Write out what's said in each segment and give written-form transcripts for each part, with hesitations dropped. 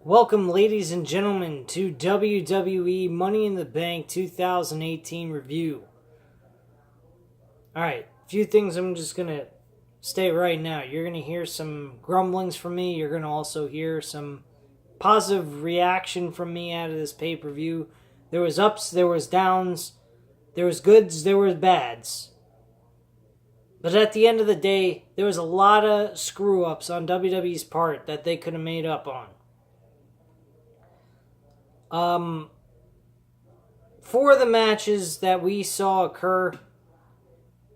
Welcome, ladies and gentlemen, to WWE Money in the Bank 2018 review. Alright, a few things I'm just going to state right now. You're going to hear some grumblings from me. You're going to also hear some positive reaction from me out of this pay-per-view. There was ups, there was downs, there was goods, there was bads. But at the end of the day, there was a lot of screw-ups on WWE's part that they could have made up on. For the matches that we saw occur,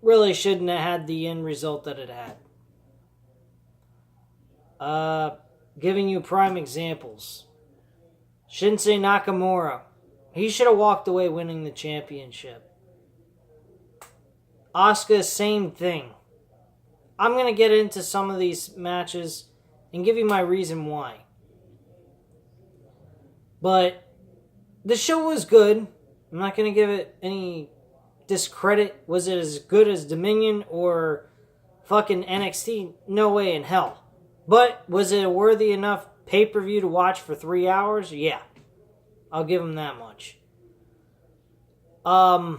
really shouldn't have had the end result that it had. Giving you prime examples. Shinsuke Nakamura. He should have walked away winning the championship. Asuka, same thing. I'm going to get into some of these matches and give you my reason why. But the show was good. I'm not going to give it any discredit. Was it as good as Dominion or fucking NXT? No way in hell. But was it a worthy enough pay-per-view to watch for 3 hours? Yeah. I'll give them that much. Was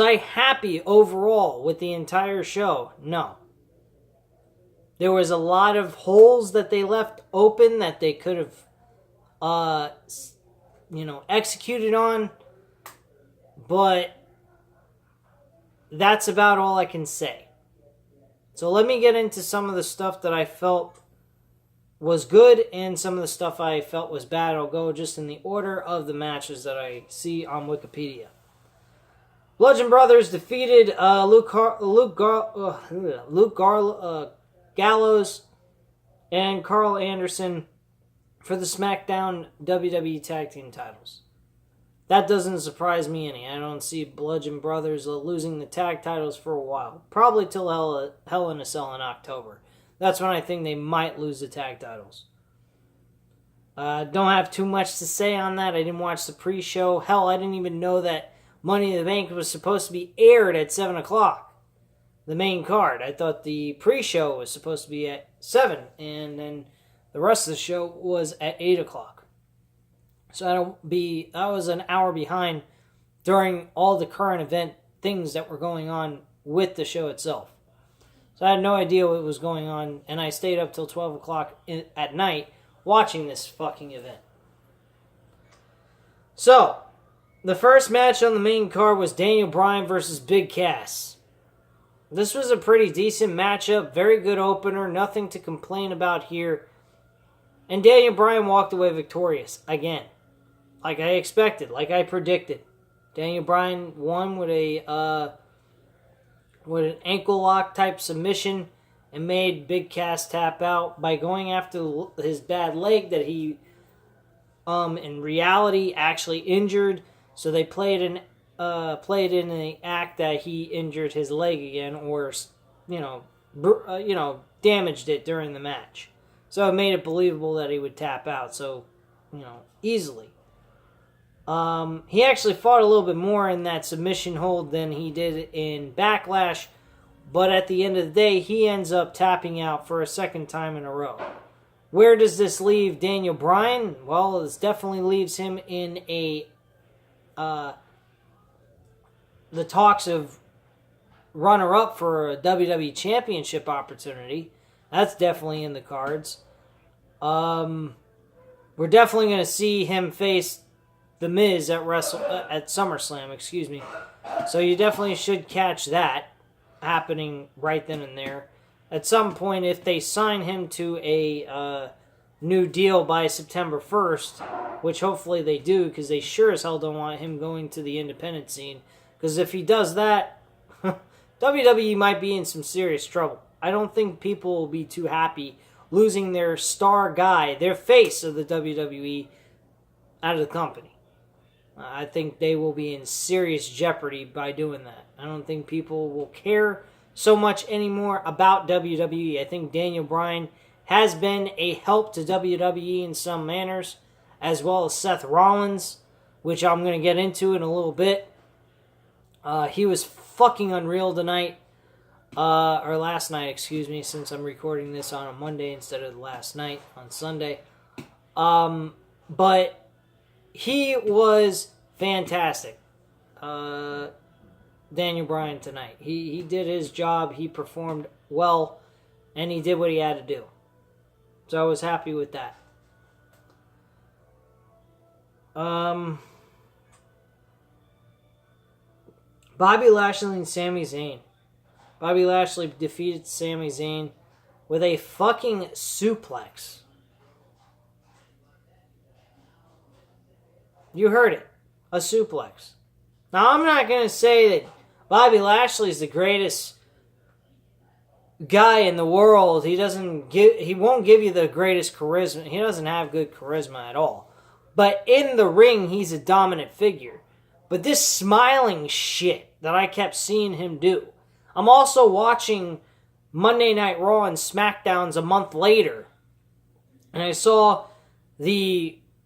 I happy overall with the entire show? No. There was a lot of holes that they left open that they could have executed on, but that's about all I can say. So let me get into some of the stuff that I felt was good and some of the stuff I felt was bad. I'll go just in the order of the matches that I see on Wikipedia. Bludgeon Brothers defeated Gallows and Carl Anderson for the SmackDown WWE Tag Team titles. That doesn't surprise me any. I don't see Bludgeon Brothers losing the tag titles for a while. Probably till Hell in a Cell in October. That's when I think they might lose the tag titles. Don't have too much to say on that. I didn't watch the pre-show. Hell, I didn't even know that Money in the Bank was supposed to be aired at 7 o'clock. The main card. I thought the pre-show was supposed to be at 7. And then the rest of the show was at 8 o'clock. So I was an hour behind during all the current event things that were going on with the show itself. So I had no idea what was going on, and I stayed up till 12 o'clock at night watching this fucking event. So, the first match on the main card was Daniel Bryan versus Big Cass. This was a pretty decent matchup, very good opener, nothing to complain about here. And Daniel Bryan walked away victorious again. Like I expected, like I predicted. Daniel Bryan won with an ankle lock type submission and made Big Cass tap out by going after his bad leg that he in reality actually injured. So they played in the act that he injured his leg again, or damaged it during the match. So it made it believable that he would tap out so easily. He actually fought a little bit more in that submission hold than he did in Backlash, but at the end of the day, he ends up tapping out for a second time in a row. Where does this leave Daniel Bryan? Well, this definitely leaves him in the talks of runner-up for a WWE Championship opportunity. That's definitely in the cards. We're definitely going to see him face The Miz at SummerSlam, So you definitely should catch that happening right then and there. At some point, if they sign him to a new deal by September 1st, which hopefully they do, because they sure as hell don't want him going to the independent scene. Because if he does that, WWE might be in some serious trouble. I don't think people will be too happy losing their star guy, their face of the WWE, out of the company. I think they will be in serious jeopardy by doing that. I don't think people will care so much anymore about WWE. I think Daniel Bryan has been a help to WWE in some manners, as well as Seth Rollins, which I'm going to get into in a little bit. He was fucking unreal tonight. or last night, excuse me, since I'm recording this on a Monday instead of last night on Sunday. But he was fantastic. Daniel Bryan tonight. He did his job. He performed well, and he did what he had to do. So I was happy with that. Bobby Lashley and Sami Zayn. Bobby Lashley defeated Sami Zayn with a fucking suplex. You heard it. A suplex. Now, I'm not going to say that Bobby Lashley is the greatest guy in the world. He won't give you the greatest charisma. He doesn't have good charisma at all. But in the ring, he's a dominant figure. But this smiling shit that I kept seeing him do. I'm also watching Monday Night Raw and SmackDowns a month later. And I saw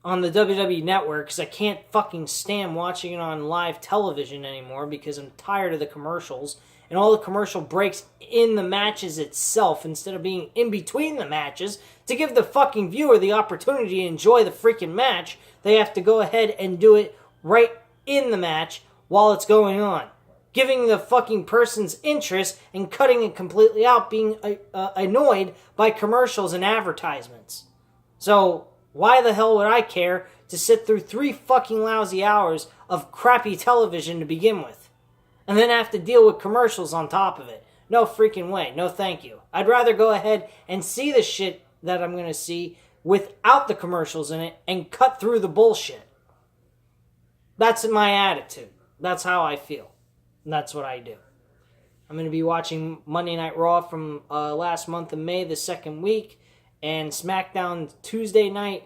on the WWE Network, because I can't fucking stand watching it on live television anymore because I'm tired of the commercials. And all the commercial breaks in the matches itself instead of being in between the matches to give the fucking viewer the opportunity to enjoy the freaking match. They have to go ahead and do it right in the match while it's going on, giving the fucking person's interest and cutting it completely out, being annoyed by commercials and advertisements. So why the hell would I care to sit through 3 fucking lousy hours of crappy television to begin with? And then have to deal with commercials on top of it. No freaking way. No thank you. I'd rather go ahead and see the shit that I'm going to see without the commercials in it and cut through the bullshit. That's my attitude. That's how I feel. And that's what I do. I'm going to be watching Monday Night Raw from last month of May, the second week, and SmackDown Tuesday night,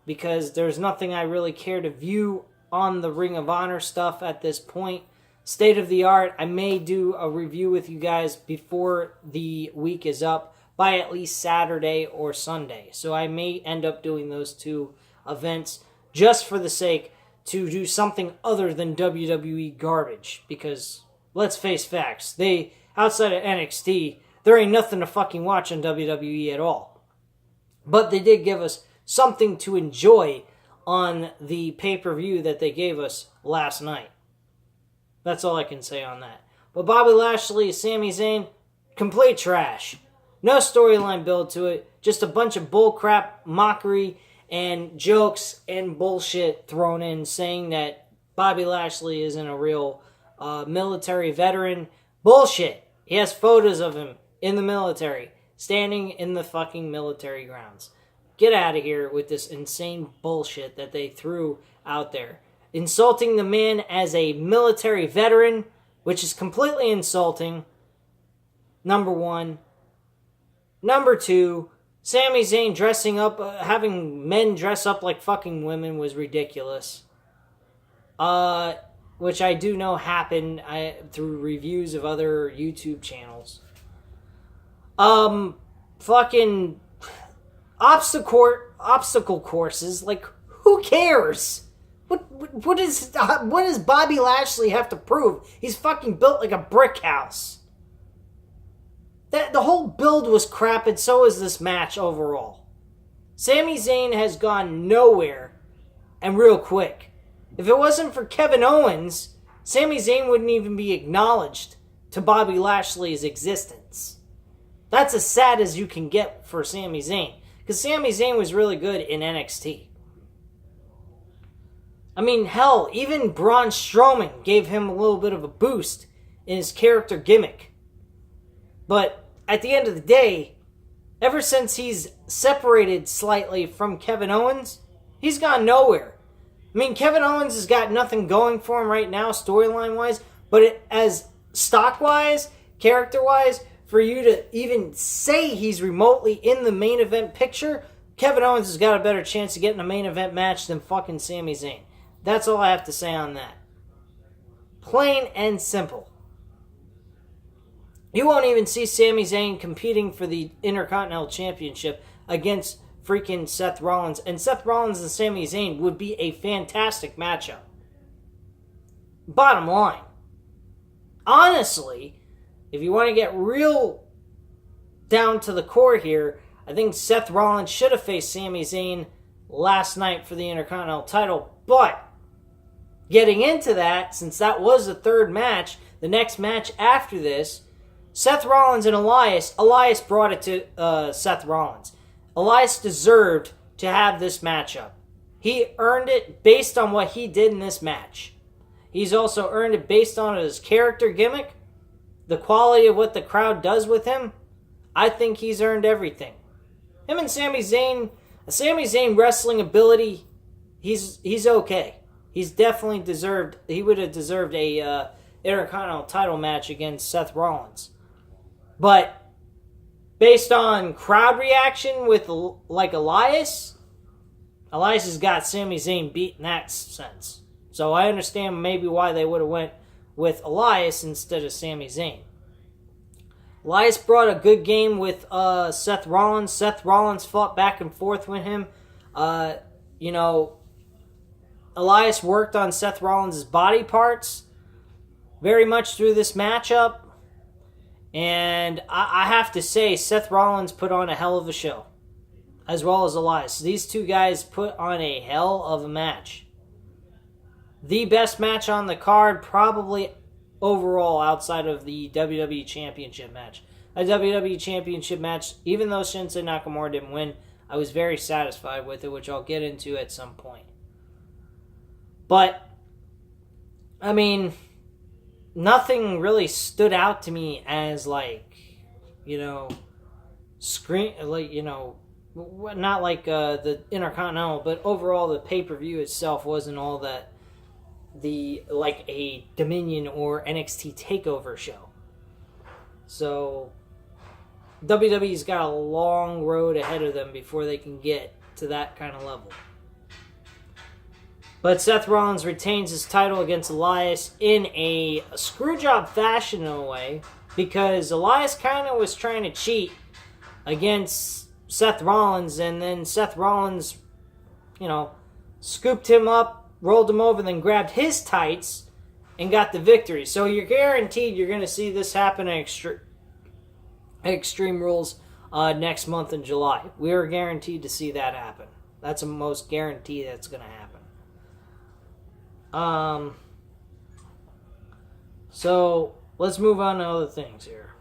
because there's nothing I really care to view on the Ring of Honor stuff at this point. State of the art, I may do a review with you guys before the week is up by at least Saturday or Sunday. So I may end up doing those 2 events just for the sake to do something other than WWE garbage. Because let's face facts, outside of NXT, there ain't nothing to fucking watch on WWE at all. But they did give us something to enjoy on the pay-per-view that they gave us last night. That's all I can say on that. But Bobby Lashley, Sami Zayn, complete trash. No storyline build to it. Just a bunch of bullcrap, mockery, and jokes and bullshit thrown in saying that Bobby Lashley isn't a real military veteran. Bullshit. He has photos of him in the military, standing in the fucking military grounds. Get out of here with this insane bullshit that they threw out there. Insulting the man as a military veteran, which is completely insulting, number 1. Number 2, Sami Zayn dressing up, having men dress up like fucking women was ridiculous. Which I do know happened through reviews of other YouTube channels. Fucking obstacle courses, like, who cares? What does Bobby Lashley have to prove? He's fucking built like a brick house. The whole build was crap, and so is this match overall. Sami Zayn has gone nowhere, and real quick. If it wasn't for Kevin Owens, Sami Zayn wouldn't even be acknowledged to Bobby Lashley's existence. That's as sad as you can get for Sami Zayn. Because Sami Zayn was really good in NXT. I mean, hell, even Braun Strowman gave him a little bit of a boost in his character gimmick. But at the end of the day, ever since he's separated slightly from Kevin Owens, he's gone nowhere. I mean, Kevin Owens has got nothing going for him right now, storyline-wise, but as stock-wise, character-wise, for you to even say he's remotely in the main event picture, Kevin Owens has got a better chance of getting a main event match than fucking Sami Zayn. That's all I have to say on that. Plain and simple. You won't even see Sami Zayn competing for the Intercontinental Championship against freaking Seth Rollins. And Seth Rollins and Sami Zayn would be a fantastic matchup. Bottom line. Honestly, if you want to get real down to the core here, I think Seth Rollins should have faced Sami Zayn last night for the Intercontinental title. But getting into that, since that was the third match, the next match after this, Seth Rollins and Elias. Elias brought it to Seth Rollins. Elias deserved to have this matchup. He earned it based on what he did in this match. He's also earned it based on his character gimmick, the quality of what the crowd does with him. I think he's earned everything. Him and Sami Zayn wrestling ability, he's okay. He's definitely deserved, he would have deserved a Intercontinental title match against Seth Rollins. But based on crowd reaction with like Elias has got Sami Zayn beat in that sense. So I understand maybe why they would have went with Elias instead of Sami Zayn. Elias brought a good game with Seth Rollins. Seth Rollins fought back and forth with him. Elias worked on Seth Rollins' body parts very much through this matchup. And I have to say, Seth Rollins put on a hell of a show, as well as Elias. These two guys put on a hell of a match. The best match on the card, probably overall, outside of the WWE Championship match. A WWE Championship match, even though Shinsuke Nakamura didn't win, I was very satisfied with it, which I'll get into at some point. But, I mean, nothing really stood out to me as not like the Intercontinental, but overall the pay-per-view itself wasn't all that like a Dominion or NXT TakeOver show. So WWE's got a long road ahead of them before they can get to that kind of level. But Seth Rollins retains his title against Elias in a screwjob fashion in a way, because Elias kind of was trying to cheat against Seth Rollins, and then Seth Rollins, scooped him up, rolled him over, then grabbed his tights and got the victory. So you're guaranteed you're going to see this happen at Extreme Rules next month in July. We are guaranteed to see that happen. That's the most guarantee that's going to happen. So let's move on to other things here.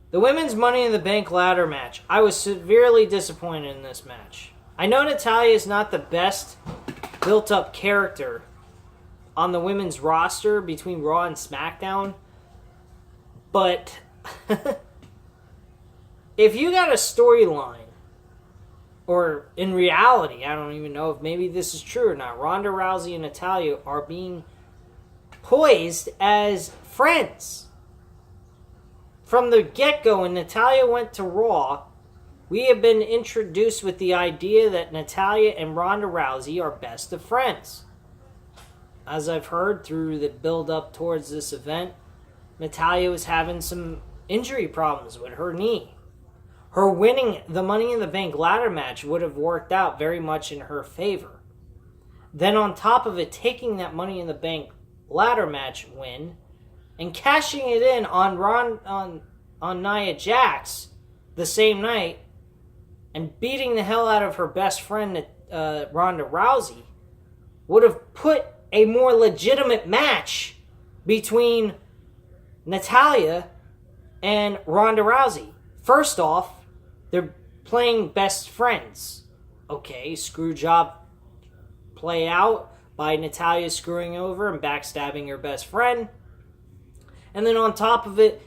The women's Money in the Bank ladder match. I was severely disappointed in this match. I know Natalya is not the best built-up character on the women's roster between Raw and SmackDown, but if you got a storyline, or in reality, I don't even know if maybe this is true or not, Ronda Rousey and Natalya are being poised as friends. From the get-go, when Natalya went to Raw, we have been introduced with the idea that Natalya and Ronda Rousey are best of friends. As I've heard through the build-up towards this event, Natalya was having some injury problems with her knee. Her winning the Money in the Bank ladder match would have worked out very much in her favor. Then on top of it, taking that Money in the Bank ladder match win and cashing it in on Nia Jax the same night and beating the hell out of her best friend, Ronda Rousey, would have put a more legitimate match between Natalya and Ronda Rousey. First off, they're playing best friends. Okay, screw job play out by Natalya screwing over and backstabbing her best friend. And then on top of it,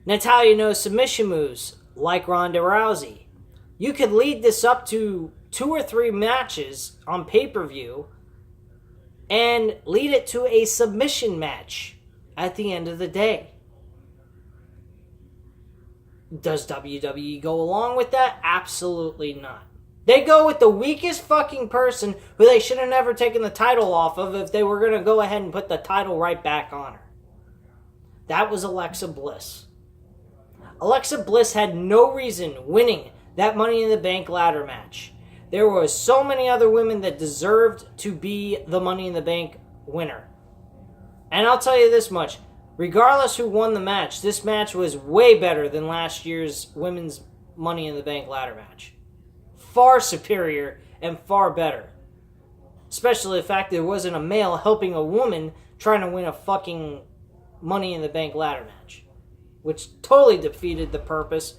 Natalya knows submission moves like Ronda Rousey. You could lead this up to 2 or 3 matches on pay-per-view and lead it to a submission match at the end of the day. Does WWE go along with that? Absolutely not. They go with the weakest fucking person who they should have never taken the title off of if they were going to go ahead and put the title right back on her. That was Alexa Bliss. Alexa Bliss had no reason winning that Money in the Bank ladder match. There were so many other women that deserved to be the Money in the Bank winner. And I'll tell you this much. Regardless who won the match, this match was way better than last year's women's Money in the Bank ladder match. far superior and far better. Especially the fact that there wasn't a male helping a woman trying to win a fucking Money in the Bank ladder match. Which totally defeated the purpose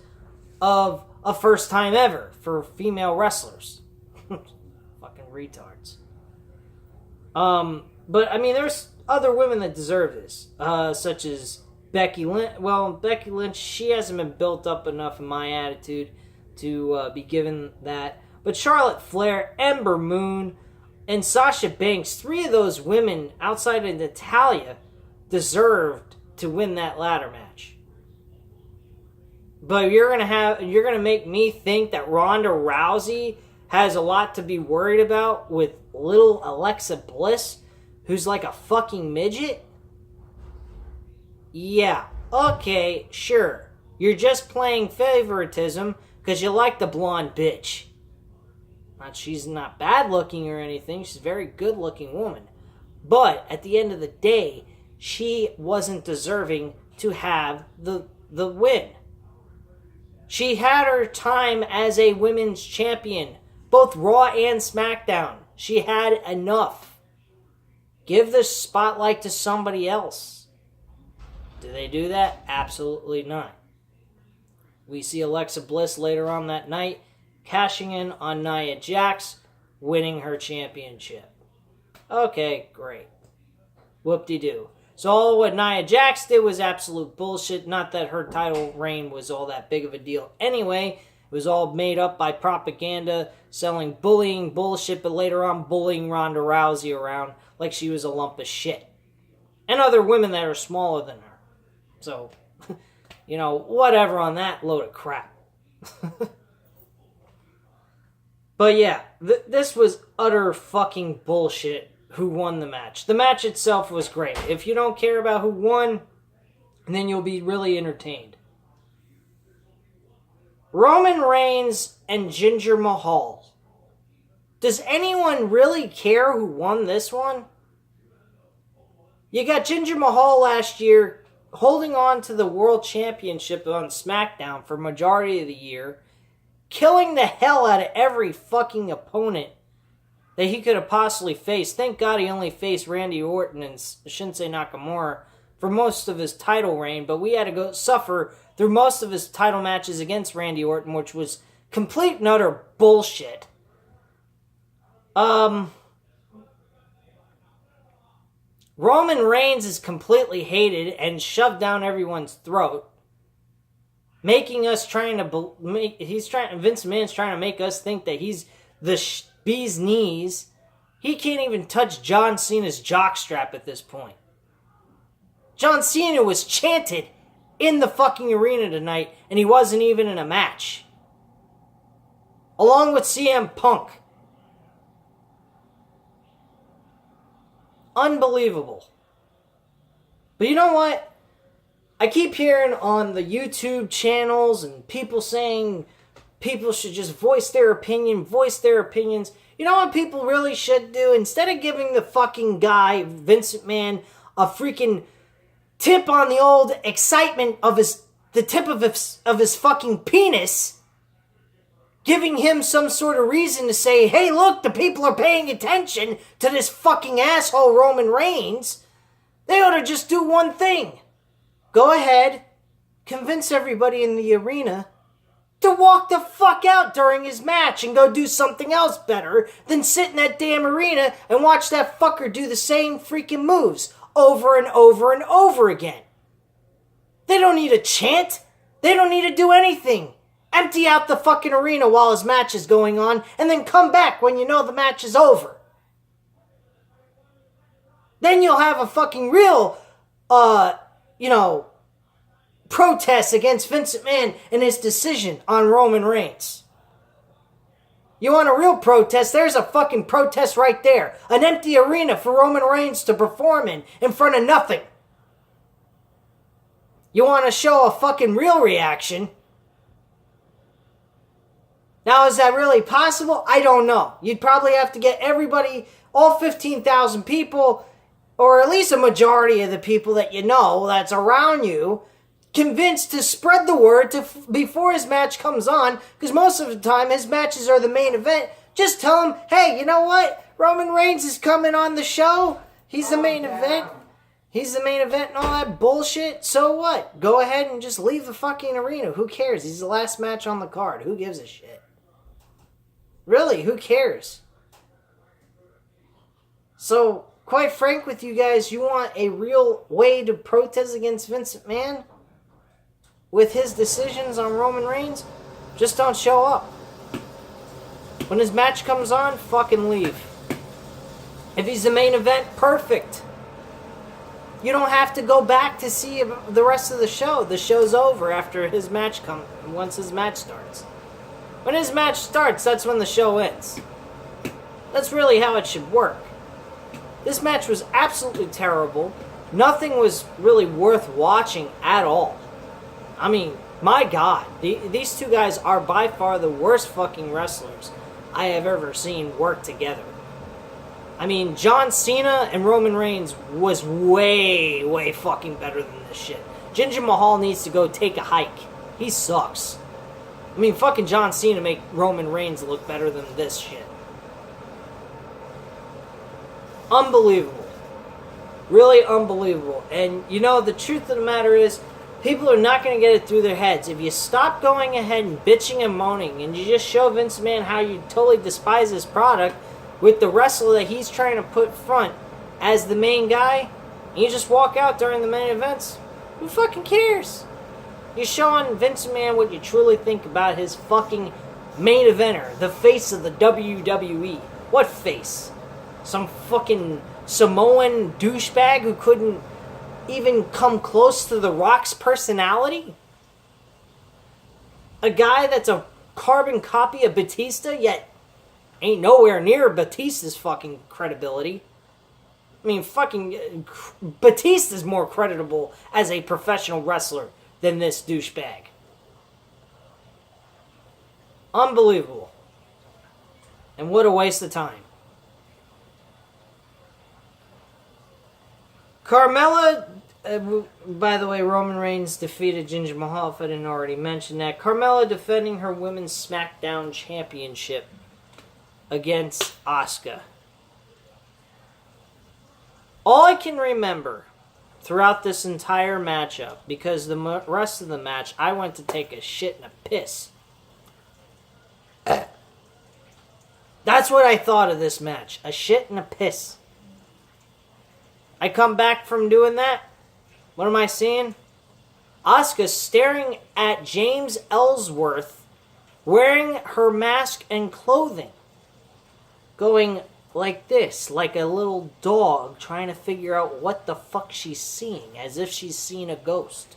of a first time ever for female wrestlers. Fucking retards. But, I mean, there's other women that deserve this. Such as Becky Lynch. Well, Becky Lynch, she hasn't been built up enough in my attitude to be given that. But Charlotte Flair, Ember Moon, and Sasha Banks, 3 of those women outside of Natalya deserved to win that ladder match. But you're gonna make me think that Ronda Rousey has a lot to be worried about with little Alexa Bliss, who's like a fucking midget? Yeah, okay, sure. You're just playing favoritism because you like the blonde bitch. She's not bad looking or anything. She's a very good looking woman. But at the end of the day, she wasn't deserving to have the win. She had her time as a women's champion, both Raw and SmackDown. She had enough. Give the spotlight to somebody else. Do they do that? Absolutely not. We see Alexa Bliss later on that night cashing in on Nia Jax, winning her championship. Okay, great. Whoop-de-doo. So all what Nia Jax did was absolute bullshit. Not that her title reign was all that big of a deal anyway. It was all made up by propaganda, selling bullying bullshit, but later on bullying Ronda Rousey around like she was a lump of shit. And other women that are smaller than her. So, whatever on that load of crap. But yeah, this was utter fucking bullshit who won the match. The match itself was great. If you don't care about who won, then you'll be really entertained. Roman Reigns and Jinder Mahal. Does anyone really care who won this one? You got Jinder Mahal last year holding on to the World Championship on SmackDown for majority of the year, killing the hell out of every fucking opponent that he could have possibly faced. Thank God he only faced Randy Orton and Shinsuke Nakamura for most of his title reign, but we had to go suffer through most of his title matches against Randy Orton, which was complete and utter bullshit. Roman Reigns is completely hated and shoved down everyone's throat, making us Vince McMahon's trying to make us think that he's the bee's knees. He can't even touch John Cena's jockstrap at this point. John Cena was chanted in the fucking arena tonight, and he wasn't even in a match. Along with CM Punk. Unbelievable. But you know what? I keep hearing on the YouTube channels and people saying people should just voice their opinions. You know what people really should do? Instead of giving the fucking guy, Vince McMahon, a freaking tip on the old excitement of the tip of his fucking penis, giving him some sort of reason to say, hey, look, the people are paying attention to this fucking asshole Roman Reigns, they ought to just do one thing. Go ahead, convince everybody in the arena to walk the fuck out during his match and go do something else better than sit in that damn arena and watch that fucker do the same freaking moves over and over and over again. They don't need a chant. They don't need to do anything. Empty out the fucking arena while his match is going on, and then come back when you know the match is over. Then you'll have a fucking real, protest against Vince McMahon and his decision on Roman Reigns. You want a real protest? There's a fucking protest right there. An empty arena for Roman Reigns to perform in front of nothing. You want to show a fucking real reaction? Now, is that really possible? I don't know. You'd probably have to get everybody, all 15,000 people, or at least a majority of the people that you know that's around you, convinced to spread the word before his match comes on, because most of the time his matches are the main event. Just tell him, hey, you know what? Roman Reigns is coming on the show. He's the main event. He's the main event and all that bullshit. So what? Go ahead and just leave the fucking arena. Who cares? He's the last match on the card. Who gives a shit? Really, who cares? So, quite frank with you guys, you want a real way to protest against Vince McMahon with his decisions on Roman Reigns? Just don't show up. When his match comes on, fucking leave. If he's the main event, perfect. You don't have to go back to see the rest of the show. The show's over after his match once his match starts. When his match starts, that's when the show ends. That's really how it should work. This match was absolutely terrible. Nothing was really worth watching at all. I mean, my God. These two guys are by far the worst fucking wrestlers I have ever seen work together. I mean, John Cena and Roman Reigns was way, way fucking better than this shit. Jinder Mahal needs to go take a hike. He sucks. I mean, fucking John Cena make Roman Reigns look better than this shit. Unbelievable. Really unbelievable. And, you know, the truth of the matter is, people are not going to get it through their heads. If you stop going ahead and bitching and moaning, and you just show Vince McMahon how you totally despise his product, with the wrestler that he's trying to put front as the main guy, and you just walk out during the main events, who fucking cares? You're showing Vince McMahon what you truly think about his fucking main eventer, the face of the WWE. What face? Some fucking Samoan douchebag who couldn't even come close to The Rock's personality? A guy that's a carbon copy of Batista, yet ain't nowhere near Batista's fucking credibility. I mean, fucking Batista's more creditable as a professional wrestler than this douchebag. Unbelievable. And what a waste of time. Carmella, by the way, Roman Reigns defeated Jinder Mahal, if I didn't already mention that. Carmella defending her Women's SmackDown Championship against Asuka. All I can remember throughout this entire matchup, because the rest of the match, I went to take a shit and a piss. That's what I thought of this match. A shit and a piss. I come back from doing that. What am I seeing? Asuka staring at James Ellsworth wearing her mask and clothing. Going like this, like a little dog trying to figure out what the fuck she's seeing, as if she's seen a ghost.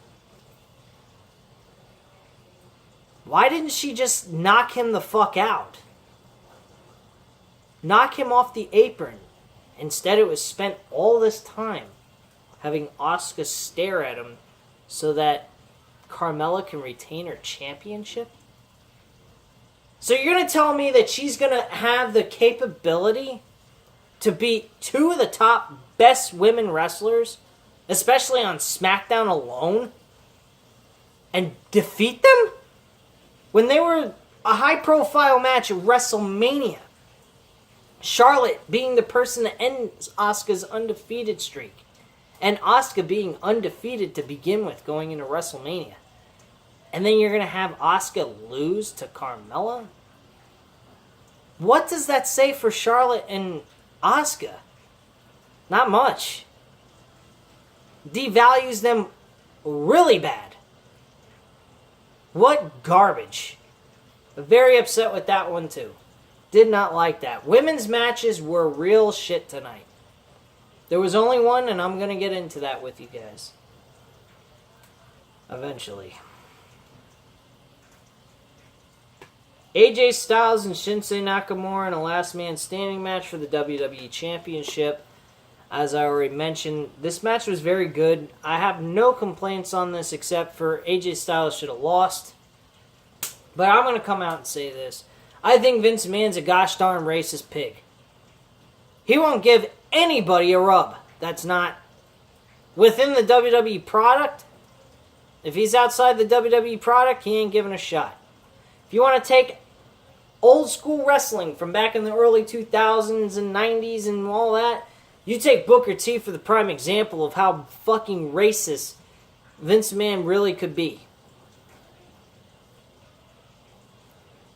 Why didn't she just knock him the fuck out? Knock him off the apron. Instead, it was spent all this time having Asuka stare at him so that Carmella can retain her championship? So you're going to tell me that she's going to have the capability to beat two of the top best women wrestlers, especially on SmackDown alone, and defeat them? When they were a high-profile match at WrestleMania, Charlotte being the person that ends Asuka's undefeated streak, and Asuka being undefeated to begin with going into WrestleMania. And then you're going to have Asuka lose to Carmella? What does that say for Charlotte and Asuka? Not much. Devalues them really bad. What garbage. Very upset with that one too. Did not like that. Women's matches were real shit tonight. There was only one, and I'm going to get into that with you guys. Eventually. AJ Styles and Shinsuke Nakamura in a last man standing match for the WWE Championship. As I already mentioned, this match was very good. I have no complaints on this except for AJ Styles should have lost. But I'm going to come out and say this. I think Vince McMahon's a gosh darn racist pig. He won't give anybody a rub that's not within the WWE product If he's outside the WWE product, he ain't giving a shot. If you want to take old school wrestling from back in the early 2000s and 90s and all that, you take Booker T for the prime example of how fucking racist Vince McMahon really could be.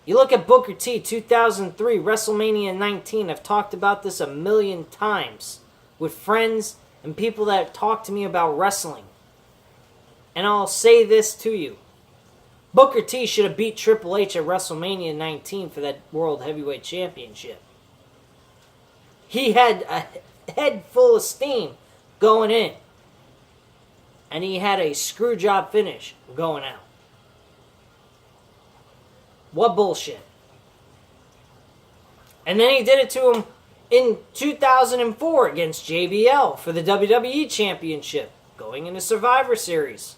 You look at Booker T, 2003, WrestleMania 19. I've talked about this a million times with friends and people that talk to me about wrestling. And I'll say this to you. Booker T should have beat Triple H at WrestleMania 19 for that World Heavyweight Championship. He had a head full of steam going in. And he had a screw job finish going out. What bullshit. And then he did it to him in 2004 against JBL for the WWE Championship, going into Survivor Series.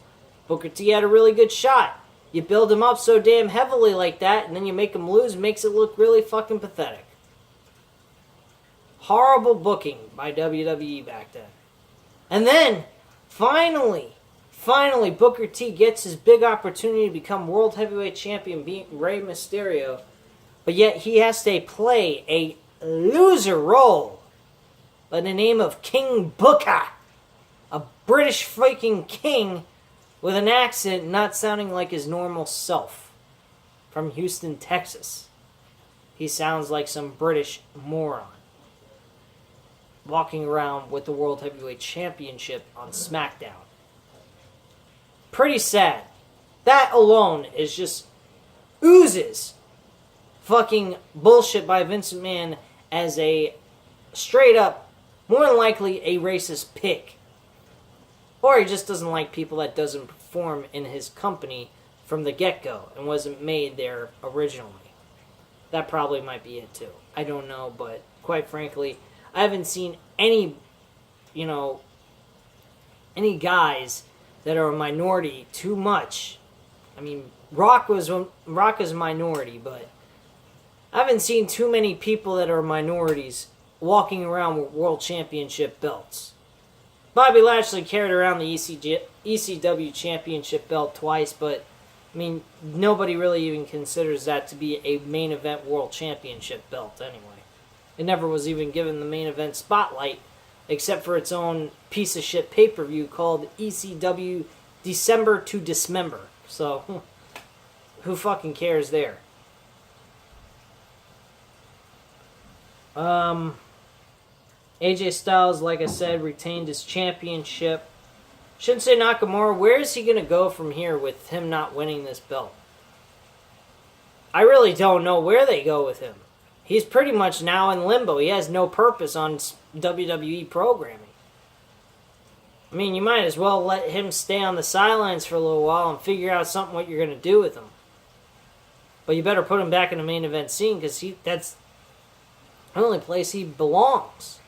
Booker T had a really good shot. You build him up so damn heavily like that, and then you make him lose, makes it look really fucking pathetic. Horrible booking by WWE back then. And then, finally, Booker T gets his big opportunity to become World Heavyweight Champion, beating Rey Mysterio. But yet he has to play a loser role by the name of King Booker. A British freaking king with an accent not sounding like his normal self. From Houston, Texas. He sounds like some British moron. Walking around with the World Heavyweight Championship on SmackDown. Pretty sad. That alone is just oozes fucking bullshit by Vince McMahon as a straight up, more than likely a racist pig. Or he just doesn't like people that doesn't perform in his company from the get-go and wasn't made there originally. That probably might be it too. I don't know, but quite frankly, I haven't seen any guys that are a minority too much. I mean, Rock is a minority, but I haven't seen too many people that are minorities walking around with world championship belts. Bobby Lashley carried around the ECW championship belt twice, but I mean, nobody really even considers that to be a main event world championship belt anyway. It never was even given the main event spotlight, except for its own piece of shit pay-per-view called ECW December to Dismember. So, who fucking cares there? AJ Styles, like I said, retained his championship. Shinsuke Nakamura, where is he going to go from here with him not winning this belt? I really don't know where they go with him. He's pretty much now in limbo. He has no purpose on WWE programming. I mean, you might as well let him stay on the sidelines for a little while and figure out something what you're going to do with him. But you better put him back in the main event scene because that's the only place he belongs.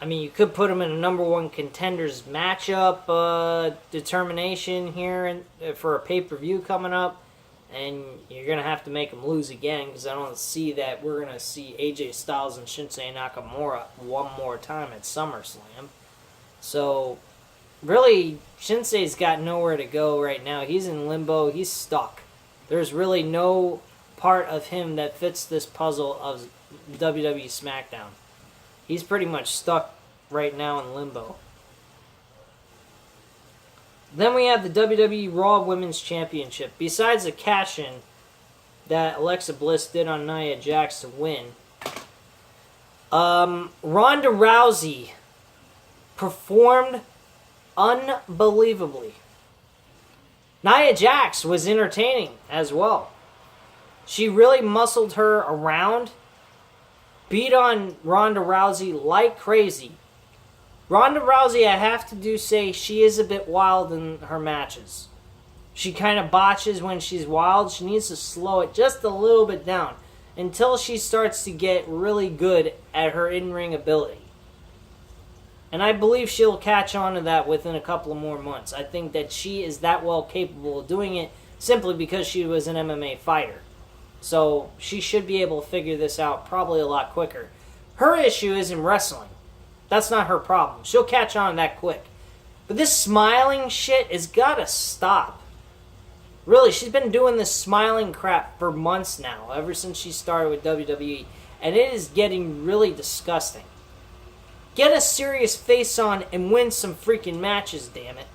I mean, you could put him in a number one contenders matchup determination here for a pay-per-view coming up. And you're going to have to make him lose again because I don't see that we're going to see AJ Styles and Shinsuke Nakamura one more time at SummerSlam. So, really, Shinsuke's got nowhere to go right now. He's in limbo. He's stuck. There's really no part of him that fits this puzzle of WWE SmackDown. He's pretty much stuck right now in limbo. Then we have the WWE Raw Women's Championship. Besides the cash-in that Alexa Bliss did on Nia Jax to win, Ronda Rousey performed unbelievably. Nia Jax was entertaining as well. She really muscled her around, beat on Ronda Rousey like crazy. Ronda Rousey, I have to say, she is a bit wild in her matches. She kind of botches when she's wild. She needs to slow it just a little bit down until she starts to get really good at her in-ring ability. And I believe she'll catch on to that within a couple of more months. I think that she is that well capable of doing it simply because she was an MMA fighter. So she should be able to figure this out probably a lot quicker. Her issue is in wrestling. That's not her problem. She'll catch on that quick. But this smiling shit has got to stop. Really, she's been doing this smiling crap for months now, ever since she started with WWE. And it is getting really disgusting. Get a serious face on and win some freaking matches, damn it.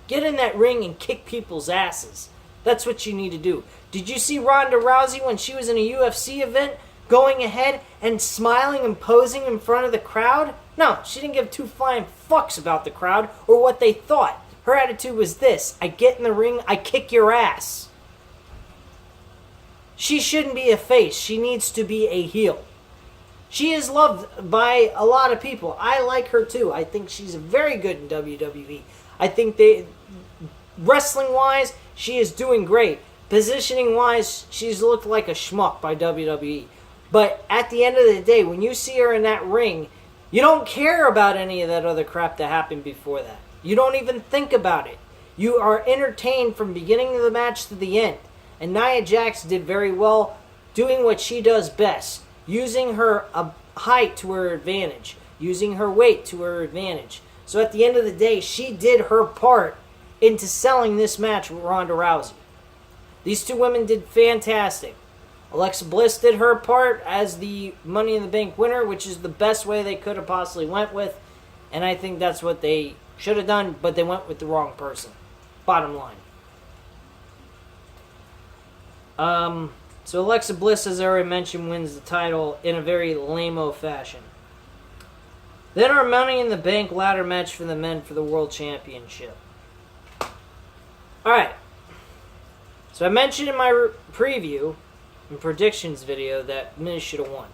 Get in that ring and kick people's asses. That's what you need to do. Did you see Ronda Rousey when she was in a UFC event going ahead and smiling and posing in front of the crowd? No, she didn't give two flying fucks about the crowd or what they thought. Her attitude was this: I get in the ring, I kick your ass. She shouldn't be a face. She needs to be a heel. She is loved by a lot of people. I like her too. I think she's very good in WWE. I think wrestling-wise, she is doing great. Positioning-wise, she's looked like a schmuck by WWE. But at the end of the day, when you see her in that ring, you don't care about any of that other crap that happened before that. You don't even think about it. You are entertained from beginning of the match to the end. And Nia Jax did very well doing what she does best. Using her height to her advantage. Using her weight to her advantage. So at the end of the day, she did her part into selling this match with Ronda Rousey. These two women did fantastic. Alexa Bliss did her part as the Money in the Bank winner, which is the best way they could have possibly went with. And I think that's what they should have done, but they went with the wrong person. Bottom line. So Alexa Bliss, as I already mentioned, wins the title in a very lame-o fashion. Then our Money in the Bank ladder match for the men for the World Championship. Alright. So I mentioned in my preview and predictions video that Miz should have won.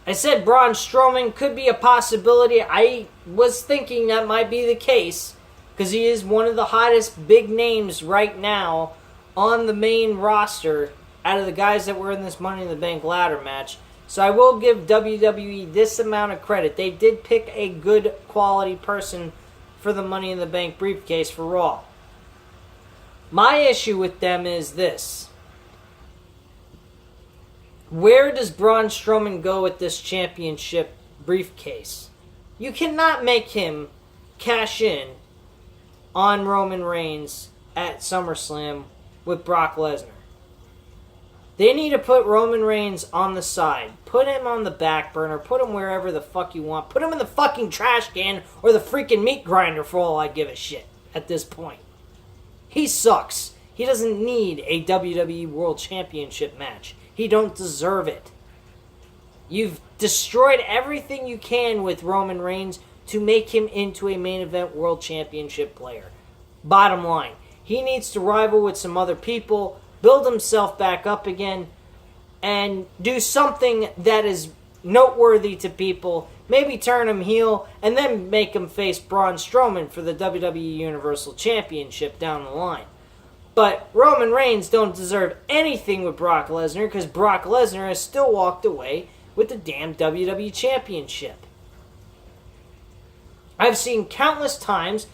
I said Braun Strowman could be a possibility. I was thinking that might be the case because he is one of the hottest big names right now on the main roster out of the guys that were in this Money in the Bank ladder match. So I will give WWE this amount of credit. They did pick a good quality person for the Money in the Bank briefcase for Raw. My issue with them is this. Where does Braun Strowman go with this championship briefcase? You cannot make him cash in on Roman Reigns at SummerSlam with Brock Lesnar. They need to put Roman Reigns on the side. Put him on the back burner. Put him wherever the fuck you want. Put him in the fucking trash can or the freaking meat grinder for all I give a shit at this point. He sucks. He doesn't need a WWE World Championship match. He don't deserve it. You've destroyed everything you can with Roman Reigns to make him into a main event World Championship player. Bottom line, he needs to rival with some other people, build himself back up again, and do something that is noteworthy to people. Maybe turn him heel, and then make him face Braun Strowman for the WWE Universal Championship down the line. But Roman Reigns don't deserve anything with Brock Lesnar because Brock Lesnar has still walked away with the damn WWE Championship. I've seen countless times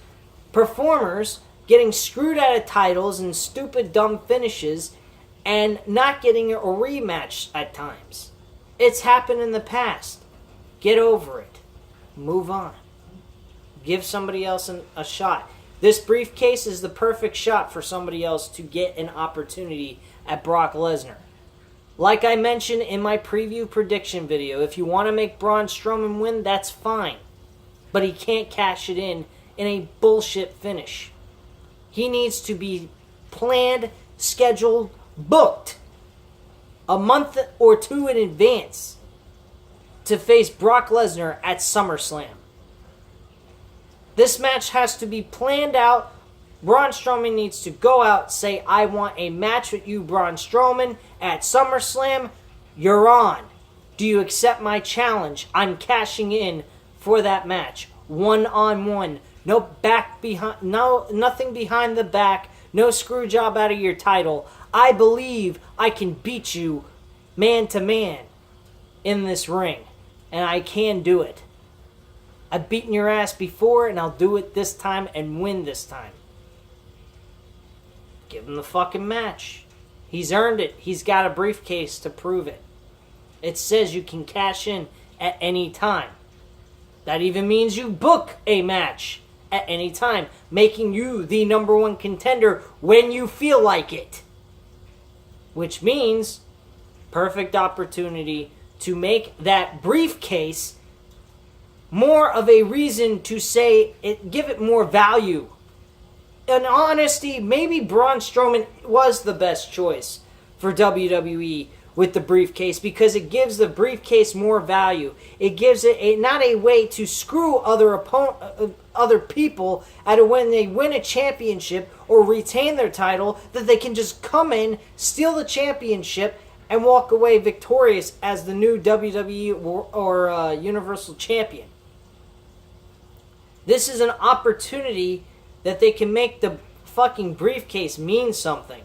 performers getting screwed out of titles and stupid dumb finishes and not getting a rematch at times. It's happened in the past. Get over it. Move on. Give somebody else a shot. This briefcase is the perfect shot for somebody else to get an opportunity at Brock Lesnar. Like I mentioned in my preview prediction video, if you want to make Braun Strowman win, that's fine. But he can't cash it in a bullshit finish. He needs to be planned, scheduled, booked a month or two in advance to face Brock Lesnar at SummerSlam. This match has to be planned out. Braun Strowman needs to go out, say, I want a match with you, Braun Strowman, at SummerSlam. You're on. Do you accept my challenge? I'm cashing in for that match. One-on-one. No back behind, nothing behind the back. No screw job out of your title. I believe I can beat you man to man in this ring. And I can do it. I've beaten your ass before, and I'll do it this time and win this time. Give him the fucking match. He's earned it. He's got a briefcase to prove it. It says you can cash in at any time. That even means you book a match at any time, making you the number one contender when you feel like it. Which means perfect opportunity to make that briefcase more of a reason to say it, give it more value. In honesty, maybe Braun Strowman was the best choice for WWE with the briefcase because it gives the briefcase more value. It gives it not a way to screw other people out of when they win a championship or retain their title, that they can just come in, steal the championship, and walk away victorious as the new WWE or Universal Champion. This is an opportunity that they can make the fucking briefcase mean something.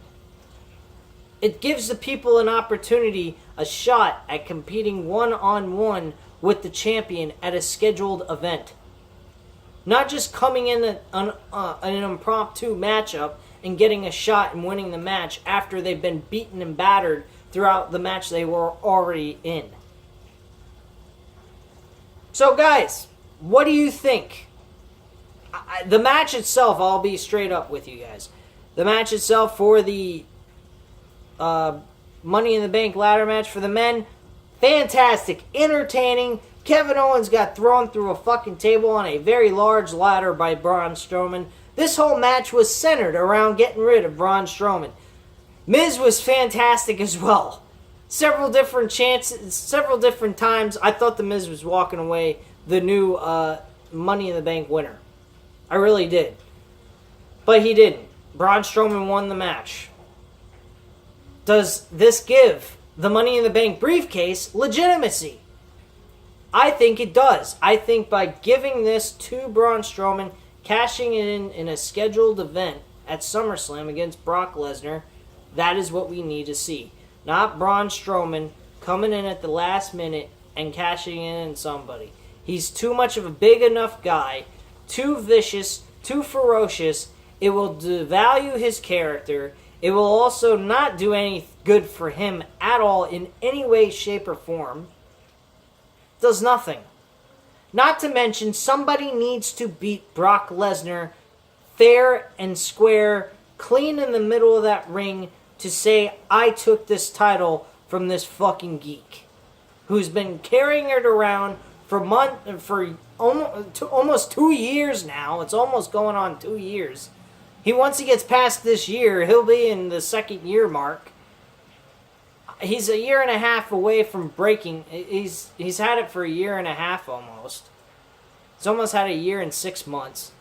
It gives the people an opportunity, a shot at competing one-on-one with the champion at a scheduled event. Not just coming in an impromptu matchup and getting a shot and winning the match after they've been beaten and battered throughout the match they were already in. So guys, what do you think? The match itself, I'll be straight up with you guys. The match itself for the Money in the Bank ladder match for the men, fantastic, entertaining. Kevin Owens got thrown through a fucking table on a very large ladder by Braun Strowman. This whole match was centered around getting rid of Braun Strowman. Miz was fantastic as well. Several different times, I thought the Miz was walking away the new Money in the Bank winner. I really did. But he didn't. Braun Strowman won the match. Does this give the Money in the Bank briefcase legitimacy? I think it does. I think by giving this to Braun Strowman, cashing it in a scheduled event at SummerSlam against Brock Lesnar, that is what we need to see. Not Braun Strowman coming in at the last minute and cashing in somebody. He's too much of a big enough guy, too vicious, too ferocious. It will devalue his character. It will also not do any good for him at all in any way, shape, or form. Does nothing. Not to mention, somebody needs to beat Brock Lesnar fair and square, clean in the middle of that ring to say, I took this title from this fucking geek who's been carrying it around for almost 2 years now. It's almost going on 2 years. Once he gets past this year, he'll be in the second year mark. He's a year and a half away from breaking. He's had it for a year and a half almost. He's almost had a year and 6 months.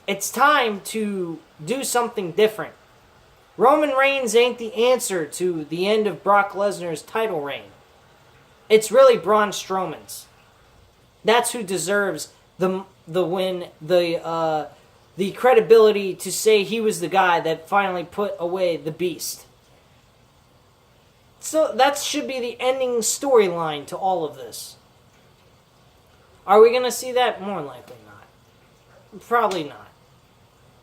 It's time to do something different. Roman Reigns ain't the answer to the end of Brock Lesnar's title reign. It's really Braun Strowman's. That's who deserves the win, the credibility to say he was the guy that finally put away the beast. So that should be the ending storyline to all of this. Are we going to see that? More likely not. Probably not.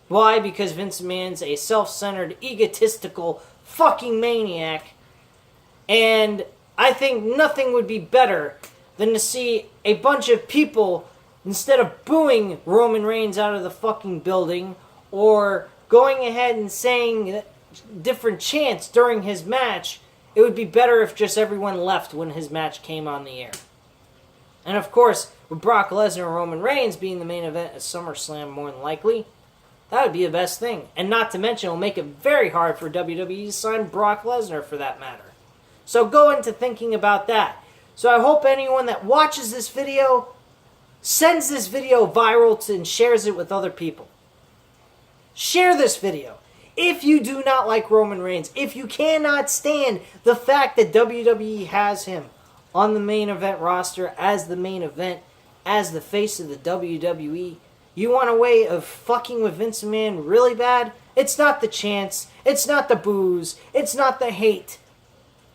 Why? Because Vince McMahon's a self-centered, egotistical fucking maniac. And I think nothing would be better than to see a bunch of people, instead of booing Roman Reigns out of the fucking building or going ahead and saying different chants during his match, it would be better if just everyone left when his match came on the air. And of course, with Brock Lesnar and Roman Reigns being the main event at SummerSlam more than likely, that would be the best thing. And not to mention, it'll make it very hard for WWE to sign Brock Lesnar for that matter. So go into thinking about that. So I hope anyone that watches this video sends this video viral and shares it with other people. Share this video. If you do not like Roman Reigns, if you cannot stand the fact that WWE has him on the main event roster as the main event, as the face of the WWE, you want a way of fucking with Vince McMahon really bad? It's not the chants, it's not the boos, it's not the hate.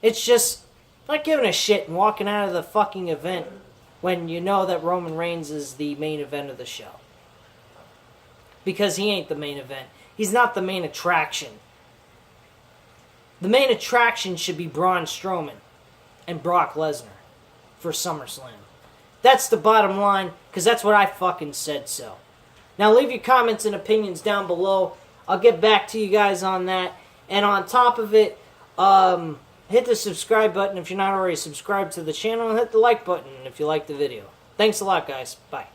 It's just not giving a shit and walking out of the fucking event when you know that Roman Reigns is the main event of the show. Because he ain't the main event. He's not the main attraction. The main attraction should be Braun Strowman and Brock Lesnar for SummerSlam. That's the bottom line, because that's what I fucking said so. Now leave your comments and opinions down below. I'll get back to you guys on that. And on top of it, hit the subscribe button if you're not already subscribed to the channel, and hit the like button if you like the video. Thanks a lot, guys. Bye.